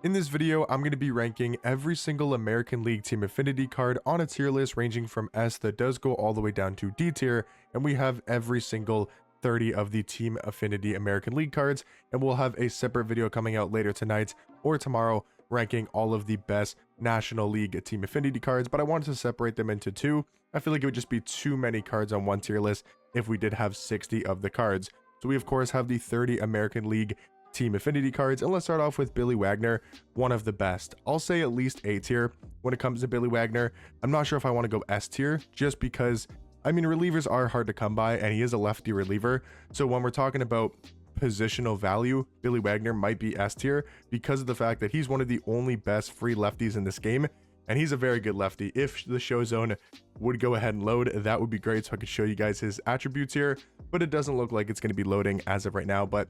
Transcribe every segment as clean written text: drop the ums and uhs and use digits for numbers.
In this video, I'm going to be ranking every single American League Team Affinity card on a tier list ranging from S that does go all the way down to D tier, and we have every single 30 of the Team Affinity American League cards, and we'll have a separate video coming out later tonight or tomorrow ranking all of the best National League Team Affinity cards, but I wanted to separate them into two. I feel like it would just be too many cards on one tier list if we did have 60 of the cards. So we of course have the 30 American League Team Affinity cards, and let's start off with Billy Wagner, one of the best. I'll say at least A tier when it comes to Billy Wagner. I'm not sure if I want to go S tier just because, I mean, relievers are hard to come by and he is a lefty reliever. So when we're talking about positional value, Billy Wagner might be S tier because of the fact that he's one of the only best free lefties in this game. And he's a very good lefty. If the show zone would go ahead and load, that would be great so I could show you guys his attributes here, but it doesn't look like it's going to be loading as of right now. But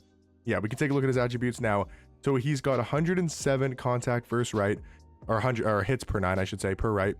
yeah, we can take a look at his attributes now. So he's got 107 contact versus right, or 100 or hits per 9, I should say, per right,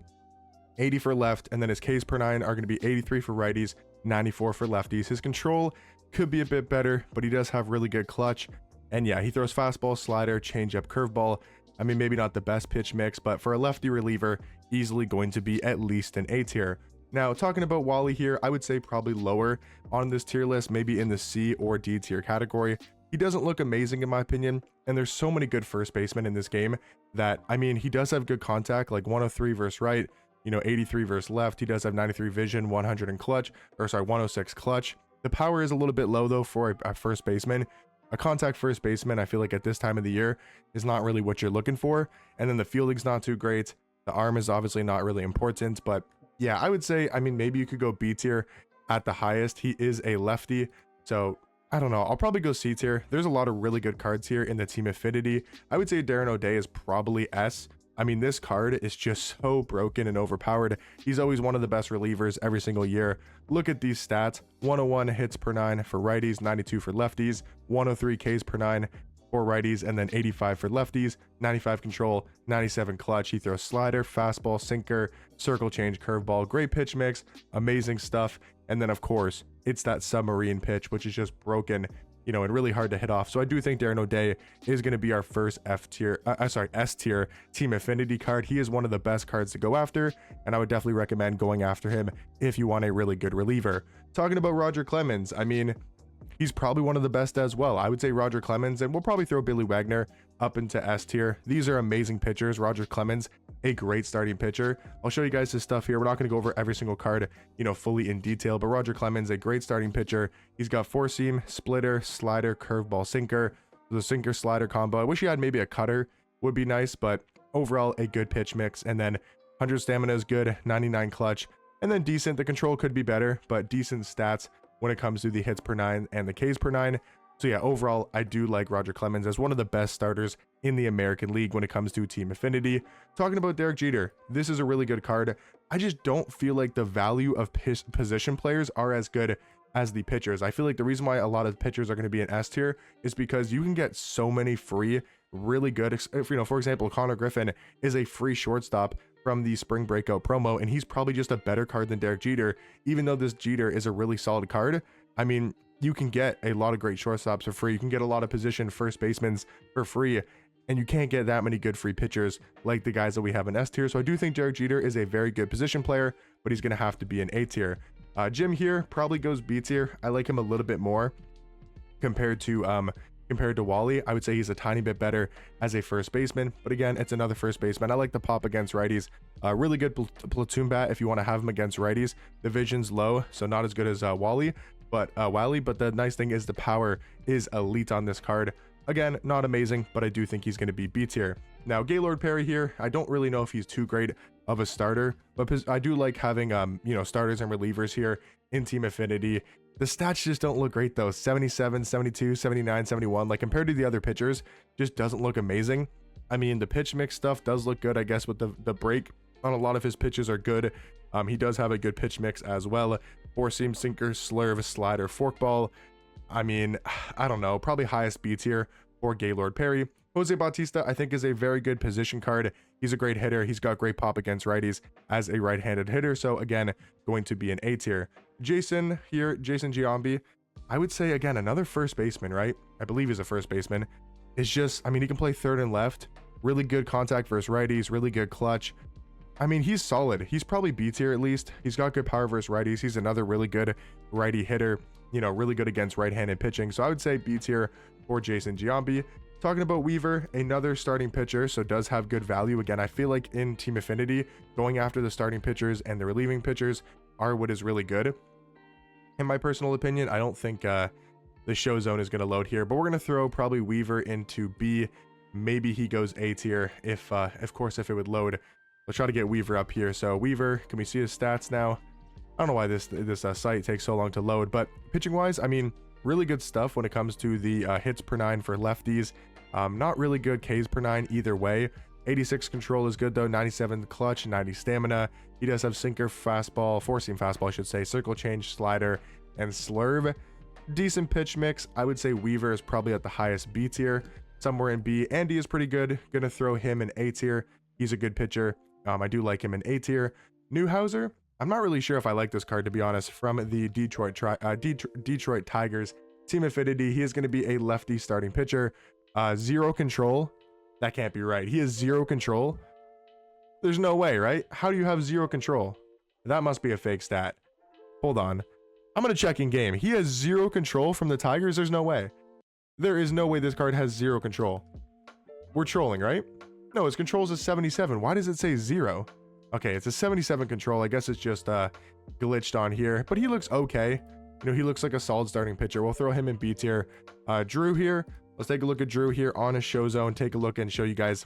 80 for left, and then his Ks per 9 are going to be 83 for righties, 94 for lefties. His control could be a bit better, but he does have really good clutch. And yeah, he throws fastball, slider, changeup, curveball. I mean, maybe not the best pitch mix, but for a lefty reliever, easily going to be at least an A tier. Now, talking about Wally here, I would say probably lower on this tier list, maybe in the C or D tier category. He doesn't look amazing in my opinion, and there's so many good first basemen in this game that, I mean, he does have good contact, like 103 versus right, 83 versus left. He does have 93 vision, 100 in clutch, or sorry, 106 clutch. The power is a little bit low though for a first baseman. A contact first baseman, I feel like at this time of the year is not really what you're looking for. And then the fielding's not too great. The arm is obviously not really important, but yeah, I would say, I mean, maybe you could go B tier at the highest. He is a lefty, so I don't know. I'll probably go C tier. There's a lot of really good cards here in the Team Affinity. I would say Darren O'Day is probably S. I mean, this card is just so broken and overpowered. He's always one of the best relievers every single year. Look at these stats. 101 hits per 9 for righties, 92 for lefties, 103 Ks per 9 for righties, and then 85 for lefties, 95 control, 97 clutch. He throws slider, fastball, sinker, circle change, curveball. Great pitch mix, amazing stuff. And then of course, it's that submarine pitch, which is just broken, and really hard to hit off. So I do think Darren O'Day is going to be our first S tier Team Affinity card. He is one of the best cards to go after, and I would definitely recommend going after him if you want a really good reliever. Talking about Roger Clemens, I mean, he's probably one of the best as well. I would say Roger Clemens, and we'll probably throw Billy Wagner up into S tier. These are amazing pitchers. Roger Clemens, a great starting pitcher. I'll show you guys his stuff here. We're not going to go over every single card, fully in detail, but Roger Clemens, a great starting pitcher. He's got four seam, splitter, slider, curveball, sinker. The sinker slider combo. I wish he had maybe a cutter, would be nice, but overall a good pitch mix. And then 100 stamina is good, 99 clutch, and then decent. The control could be better, but decent stats when it comes to the hits per 9 and the Ks per 9. So yeah, overall, I do like Roger Clemens as one of the best starters in the American League when it comes to Team Affinity. Talking about Derek Jeter, this is a really good card. I just don't feel like the value of position players are as good as the pitchers. I feel like the reason why a lot of pitchers are going to be in S tier is because you can get so many free, really good, for example, Connor Griffin is a free shortstop from the spring breakout promo, and he's probably just a better card than Derek Jeter. Even though this Jeter is a really solid card, I mean, you can get a lot of great shortstops for free. You can get a lot of position first basemen for free, and you can't get that many good free pitchers like the guys that we have in S tier. So I do think Derek Jeter is a very good position player, but he's going to have to be an A tier. Jim here probably goes B tier. I like him a little bit more compared to Wally. I would say he's a tiny bit better as a first baseman, but again, it's another first baseman. I like the pop against righties. Really good platoon bat if you want to have him against righties. The vision's low, so not as good as Wally, but the nice thing is the power is elite on this card. Again, not amazing, but I do think he's going to be B tier. Now, Gaylord Perry here, I don't really know if he's too great of a starter, but I do like having starters and relievers here in Team Affinity. The stats just don't look great though. 77, 72, 79, 71, like compared to the other pitchers, just doesn't look amazing. I mean, the pitch mix stuff does look good, I guess, with the break on a lot of his pitches are good. He does have a good pitch mix as well. Four seam, sinker, slurve, slider, forkball. I mean, I don't know, probably highest B tier for Gaylord Perry. Jose Bautista, I think, is a very good position card. He's a great hitter. He's got great pop against righties as a right-handed hitter. So again, going to be an A tier. Jason here, Jason Giambi, I would say, again, another first baseman, right? I believe he's a first baseman. It's just, I mean, he can play third and left. Really good contact versus righties, really good clutch. I mean, he's solid. He's probably B tier at least. He's got good power versus righties. He's another really good righty hitter, you know, really good against right-handed pitching. So I would say B tier for Jason Giambi. Talking about Weaver, another starting pitcher, so does have good value. Again, I feel like in Team Affinity, going after the starting pitchers and the relieving pitchers are what is really good. In my personal opinion, I don't think the show zone is going to load here, but we're going to throw probably Weaver into B. Maybe he goes A tier if, of course, if it would load. Let's try to get Weaver up here. So Weaver, can we see his stats now? I don't know why this site takes so long to load, but pitching wise, I mean, really good stuff when it comes to the hits per 9 for lefties. Not really good Ks per 9 either way. 86 control is good though, 97 clutch, 90 stamina. He does have sinker, fastball, four-seam fastball I should say, circle change, slider, and slurve. Decent pitch mix. I would say Weaver is probably at the highest B tier, somewhere in B. Andy is pretty good. Gonna throw him in A tier. He's a good pitcher. I do like him in A tier. Newhouser, I'm not really sure if I like this card, to be honest, from the Detroit Tigers Team Affinity. He is going to be a lefty starting pitcher. Zero control. That can't be right. He has zero control. There's no way, right? How do you have zero control? That must be a fake stat. Hold on. I'm going to check in game. He has zero control from the Tigers? There's no way. There is no way this card has zero control. We're trolling, right? No, his controls is 77. Why does it say 0? Okay, it's a 77 control. I guess it's just glitched on here, but he looks okay. You know, he looks like a solid starting pitcher. We'll throw him in B tier. Drew here. Let's take a look at Drew here on his show zone. Take a look and show you guys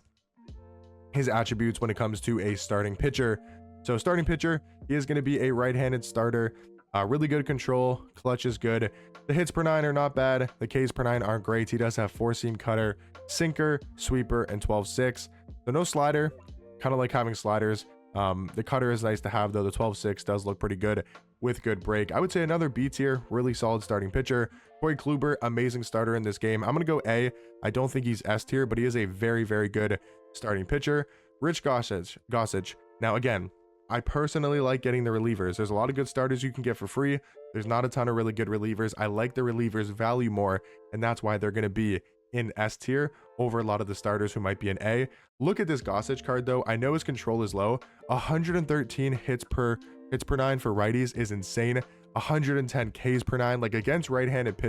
his attributes when it comes to a starting pitcher. So starting pitcher, he is going to be a right-handed starter. Really good control. Clutch is good. The hits per 9 are not bad. The Ks per 9 aren't great. He does have four-seam cutter, sinker, sweeper, and 12-6. So no slider. Kind of like having sliders. The cutter is nice to have though. The 12-6 does look pretty good with good break. I would say another B tier, really solid starting pitcher. Corey Kluber, amazing starter in this game. I'm going to go A. I don't think he's S tier, but he is a very, very good starting pitcher. Rich Gossage. Now again, I personally like getting the relievers. There's a lot of good starters you can get for free. There's not a ton of really good relievers. I like the relievers value more, and that's why they're going to be in S tier over a lot of the starters who might be in A. Look at this Gossage card though. I know his control is low. 113 hits per 9 for righties is insane. 110 Ks per 9, like against right-handed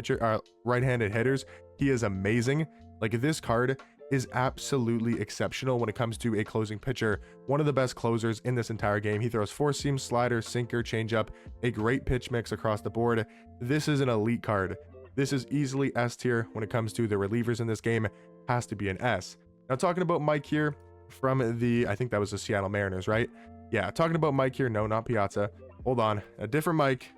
hitters, he is amazing. Like this card is absolutely exceptional when it comes to a closing pitcher. One of the best closers in this entire game. He throws four-seam, slider, sinker, changeup, a great pitch mix across the board. This is an elite card. This is easily S tier when it comes to the relievers in this game. Has to be an S. Now talking about Mike here from the, I think that was the Seattle Mariners, right? Yeah, talking about Mike here. No, not Piazza. Hold on. A different Mike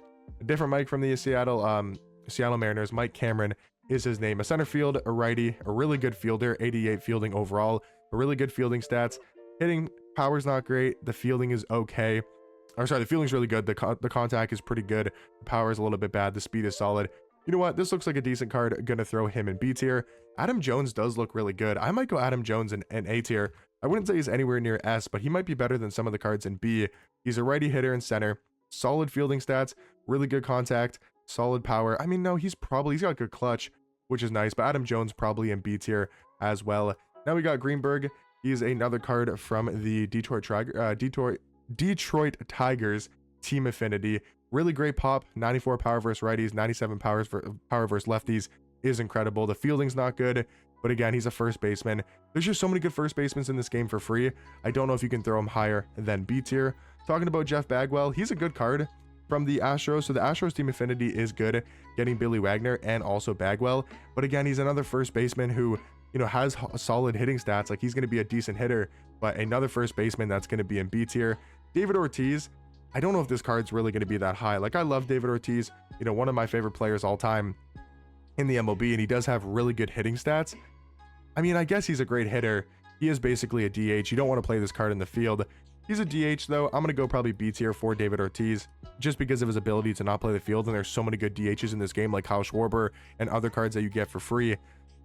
from the Seattle Mariners. Mike Cameron is his name. A center field, a righty, a really good fielder, 88 fielding overall, a really good fielding stats. Hitting power's not great. The fielding is okay. Or sorry, the fielding's really good. The contact is pretty good. The power is a little bit bad. The speed is solid. You know what? This looks like a decent card. Gonna throw him in B tier. Adam Jones does look really good. I might go Adam Jones in A tier. I wouldn't say he's anywhere near S, but he might be better than some of the cards in B. He's a righty hitter in center. Solid fielding stats. Really good contact. Solid power. I mean, no, he's got good clutch, which is nice, but Adam Jones probably in B tier as well. Now we got Greenberg. He's another card from the Detroit Tigers Team Affinity. Really great pop. 94 power versus righties, 97 power versus lefties is incredible. The fielding's not good, but again, he's a first baseman. There's just so many good first basemen in this game for free. I don't know if you can throw him higher than B tier. Talking about Jeff Bagwell, he's a good card from the Astros. So the Astros Team Affinity is good, getting Billy Wagner and also Bagwell. But again, he's another first baseman who, you know, has solid hitting stats. Like he's going to be a decent hitter, but another first baseman that's going to be in B tier. David Ortiz, I don't know if this card's really going to be that high. Like I love David Ortiz, you know, one of my favorite players all time in the MLB, and he does have really good hitting stats. I mean, I guess he's a great hitter. He is basically a DH. You don't want to play this card in the field. He's a DH though. I'm going to go probably B tier for David Ortiz just because of his ability to not play the field. And there's so many good DHs in this game like Kyle Schwarber and other cards that you get for free.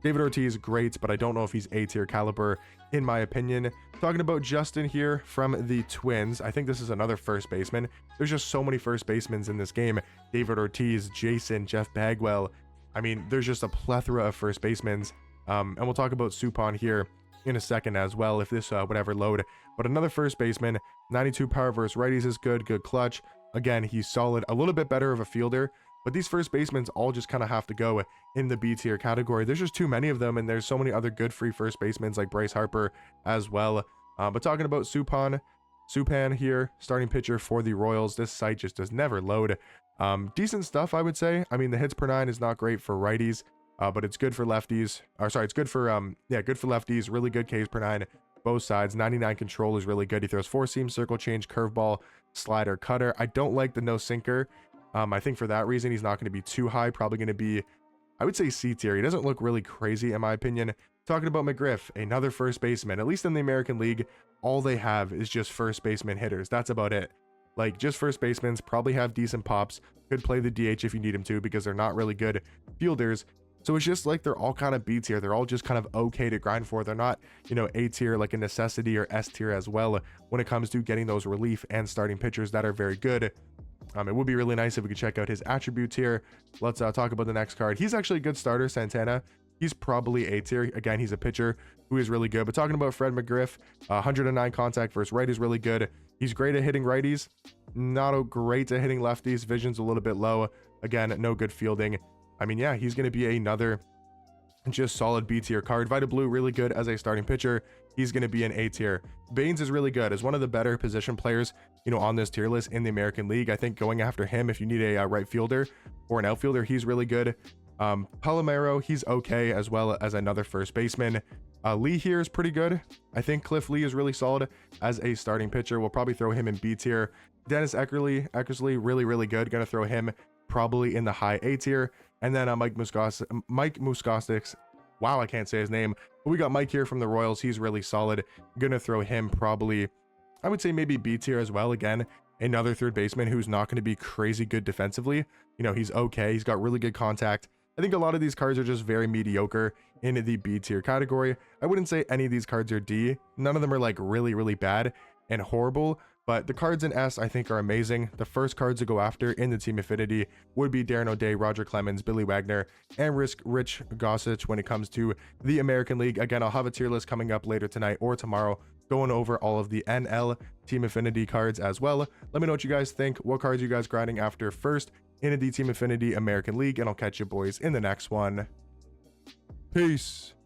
David Ortiz, great, but I don't know if he's A tier caliber in my opinion. Talking about Justin here from the Twins. I think this is another first baseman. There's just so many first basemen in this game. David Ortiz, Jason, Jeff Bagwell. I mean, there's just a plethora of first basemen. And we'll talk about Suppan here in a second as well if this would ever load. But another first baseman, 92 power versus righties is good, good clutch. Again, he's solid, a little bit better of a fielder, but these first basemen all just kind of have to go in the B tier category. There's just too many of them, and there's so many other good free first basemen like Bryce Harper as well. But talking about Supan here, starting pitcher for the Royals. This site just does never load. Decent stuff, I would say. I mean, the hits per 9 is not great for righties, but it's good for lefties. Or sorry, it's good for good for lefties. Really good Ks per 9, both sides. 99 control is really good. He throws four seam, circle change, curveball, slider, cutter. I don't like the no sinker. I think for that reason he's not going to be too high. Probably going to be, I would say, C tier. He doesn't look really crazy in my opinion. Talking about McGriff, another first baseman. At least in the American League, all they have is just first baseman hitters. That's about it. Like, just first basemen, probably have decent pops, could play the DH if you need him to, because they're not really good fielders. So it's just like they're all kind of B tier. They're all just kind of okay to grind for. They're not, you know, A tier like a necessity, or S tier as well when it comes to getting those relief and starting pitchers that are very good. It would be really nice if we could check out his attributes here. Let's talk about the next card. He's actually a good starter, Santana. He's probably A tier. Again, he's a pitcher who is really good. But talking about Fred McGriff, 109 contact versus right is really good. He's great at hitting righties, not great at hitting lefties. Vision's a little bit low. Again, no good fielding. I mean, yeah, he's going to be another just solid B tier card. Vita Blue, really good as a starting pitcher. He's going to be an A tier. Baines is really good as one of the better position players, you know, on this tier list in the American League. I think going after him, if you need a right fielder or an outfielder, he's really good. Palomero, he's okay, as well as another first baseman. Lee here is pretty good. I think Cliff Lee is really solid as a starting pitcher. We'll probably throw him in B tier. Dennis Eckersley, really good. Gonna throw him probably in the high A tier. And then Mike Moustakas. Wow, I can't say his name. But we got Mike here from the Royals. He's really solid. Gonna throw him probably, I would say maybe B tier as well. Again, another third baseman who's not going to be crazy good defensively. You know, he's okay. He's got really good contact. I think a lot of these cards are just very mediocre in the B tier category. I wouldn't say any of these cards are D. None of them are like really bad and horrible, but the cards in S I think are amazing. The first cards to go after in the Team Affinity would be Darren O'Day, Roger Clemens, Billy Wagner, and Rich Gossage when it comes to the American League. Again, I'll have a tier list coming up later tonight or tomorrow, going over all of the NL Team Affinity cards as well. Let me know what you guys think. What cards you guys grinding after first in the Team Affinity American League, and I'll catch you boys in the next one. Peace.